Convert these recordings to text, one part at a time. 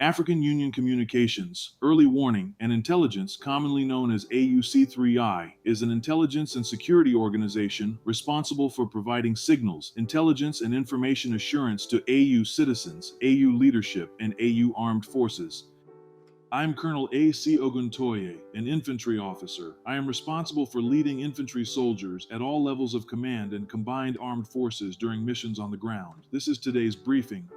African Union Communications, Early Warning, and Intelligence, commonly known as AUC3I, is an intelligence and security organization responsible for providing signals, intelligence, and information assurance to AU citizens, AU leadership, and AU armed forces. I'm Colonel A.C. Oguntoye, an infantry officer. I am responsible for leading infantry soldiers at all levels of command and combined armed forces during missions on the ground. This is today's briefing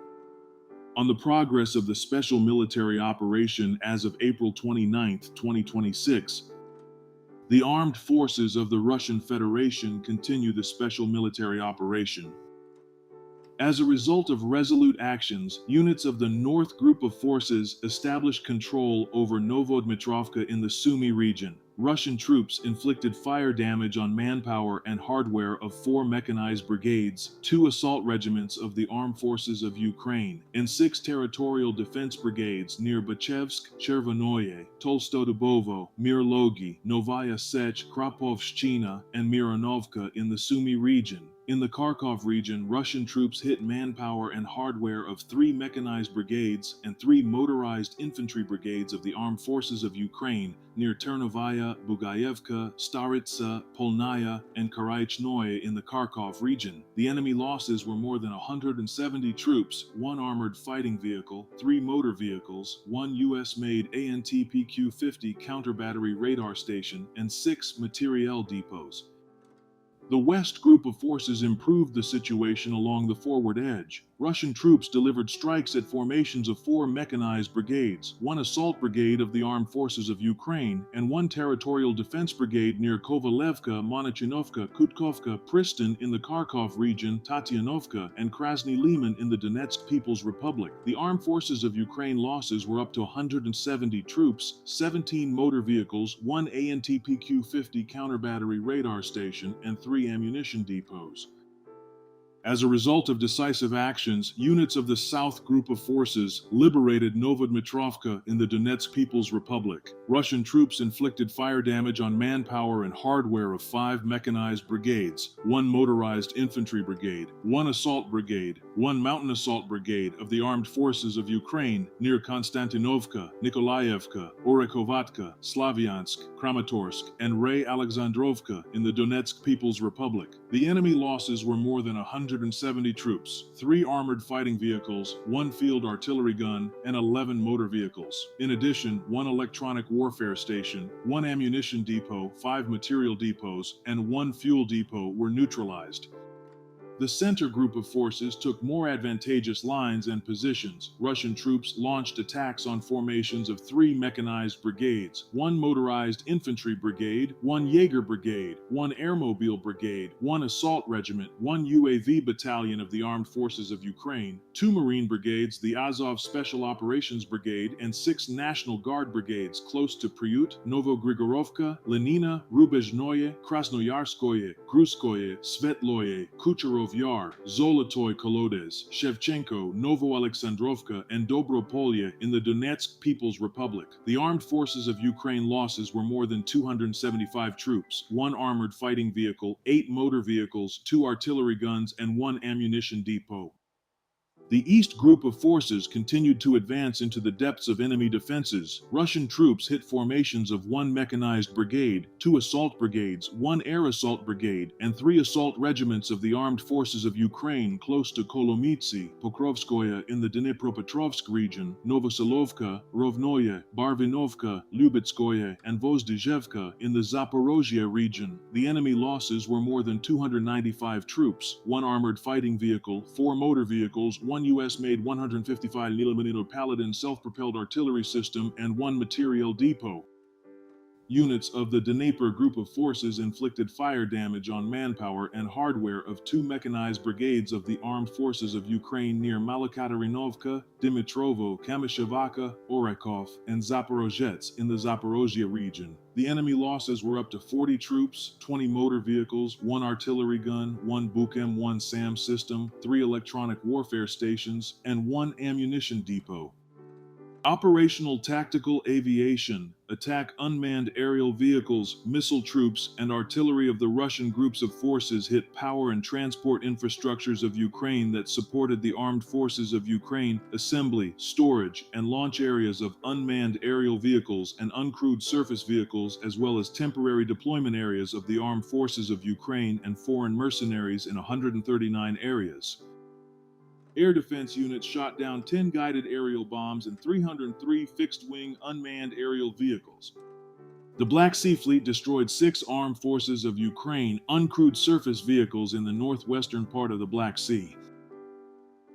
on the progress of the special military operation as of April 29, 2026. The armed forces of the Russian Federation continue the special military operation. As a result of resolute actions, units of the North Group of Forces established control over Novodmitrovka in the Sumy region. Russian troops inflicted fire damage on manpower and hardware of 4 mechanized brigades, 2 assault regiments of the Armed Forces of Ukraine, and 6 territorial defense brigades near Bachevsk, Chervonoye, Tolstodobovo, Mirlogi, Novaya Sech, Krapovshchina, and Mironovka in the Sumy region. In the Kharkiv region, Russian troops hit manpower and hardware of 3 mechanized brigades and 3 motorized infantry brigades of the Armed Forces of Ukraine near Ternovaya, Bugayevka, Staritsa, Polnaya, and Karaichnoye in the Kharkiv region. The enemy losses were more than 170 troops, 1 armored fighting vehicle, 3 motor vehicles, 1 US-made ANTPQ-50 counter-battery radar station, and 6 materiel depots. The West Group of Forces improved the situation along the forward edge. Russian troops delivered strikes at formations of 4 mechanized brigades, 1 assault brigade of the Armed Forces of Ukraine, and 1 territorial defense brigade near Kovalevka, Monochinovka, Kutkovka, Pristin in the Kharkov region, Tatianovka, and Krasny Liman in the Donetsk People's Republic. The Armed Forces of Ukraine losses were up to 170 troops, 17 motor vehicles, 1 ANTPQ-50 counter-battery radar station, and 3 ammunition depots. As a result of decisive actions, units of the South Group of Forces liberated Novodmitrovka in the Donetsk People's Republic. Russian troops inflicted fire damage on manpower and hardware of 5 mechanized brigades, 1 motorized infantry brigade, 1 assault brigade, 1 mountain assault brigade of the Armed Forces of Ukraine near Konstantinovka, Nikolaevka, Orekhovatka, Slavyansk, Kramatorsk, and Ray Alexandrovka in the Donetsk People's Republic. The enemy losses were more than 170 troops, 3 armored fighting vehicles, 1 field artillery gun, and 11 motor vehicles. In addition, 1 electronic warfare station, 1 ammunition depot, 5 material depots, and 1 fuel depot were neutralized. The center group of forces took more advantageous lines and positions. Russian troops launched attacks on formations of 3 mechanized brigades, 1 motorized infantry brigade, 1 Jaeger brigade, 1 airmobile brigade, 1 assault regiment, 1 UAV battalion of the Armed Forces of Ukraine, 2 Marine brigades, the Azov Special Operations Brigade, and 6 National Guard brigades close to Priut, Novogrigorovka, Lenina, Rubezhnoye, Krasnoyarskoye, Gruskoye, Svetloye, Kucherov Yar, Zolotoy Kolodez, Shevchenko, Novoalexandrovka, and Dobropolye in the Donetsk People's Republic. The Armed Forces of Ukraine losses were more than 275 troops, 1 armored fighting vehicle, 8 motor vehicles, 2 artillery guns, and 1 ammunition depot. The East Group of Forces continued to advance into the depths of enemy defenses. Russian troops hit formations of 1 mechanized brigade, 2 assault brigades, 1 air assault brigade, and 3 assault regiments of the Armed Forces of Ukraine close to Kolomytsi, Pokrovskoye in the Dnipropetrovsk region, Novosilovka, Rovnoye, Barvinovka, Lyubetskoye, and Vozdizhevka in the Zaporozhye region. The enemy losses were more than 295 troops, 1 armored fighting vehicle, 4 motor vehicles, 1 US-made 155mm Paladin self-propelled artillery system, and 1 materiel depot. Units of the Dnieper Group of Forces inflicted fire damage on manpower and hardware of 2 mechanized brigades of the Armed Forces of Ukraine near Malokatarinovka, Dimitrovo, Kamishevaka, Orekov, and Zaporozhets in the Zaporozhye region. The enemy losses were up to 40 troops, 20 motor vehicles, 1 artillery gun, 1 Bukem 1 SAM system, 3 electronic warfare stations, and 1 ammunition depot. Operational tactical aviation, attack unmanned aerial vehicles, missile troops, and artillery of the Russian groups of forces hit power and transport infrastructures of Ukraine that supported the armed forces of Ukraine, assembly, storage, and launch areas of unmanned aerial vehicles and uncrewed surface vehicles, as well as temporary deployment areas of the armed forces of Ukraine and foreign mercenaries in 139 areas. Air defense units shot down 10 guided aerial bombs and 303 fixed-wing unmanned aerial vehicles. The Black Sea Fleet destroyed 6 armed forces of Ukraine uncrewed surface vehicles in the northwestern part of the Black Sea.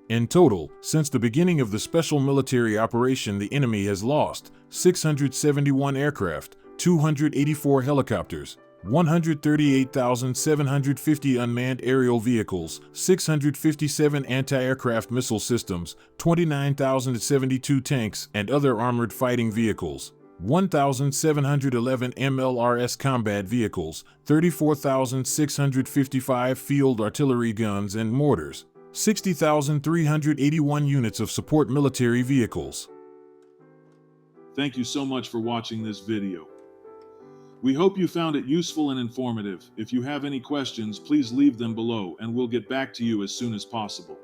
In total, since the beginning of the special military operation, the enemy has lost 671 aircraft, 284 helicopters, 138,750 unmanned aerial vehicles, 657 anti-aircraft missile systems, 29,072 tanks and other armored fighting vehicles, 1,711 MLRS combat vehicles, 34,655 field artillery guns and mortars, 60,381 units of support military vehicles. Thank you so much for watching this video. We hope you found it useful and informative. If you have any questions, please leave them below and we'll get back to you as soon as possible.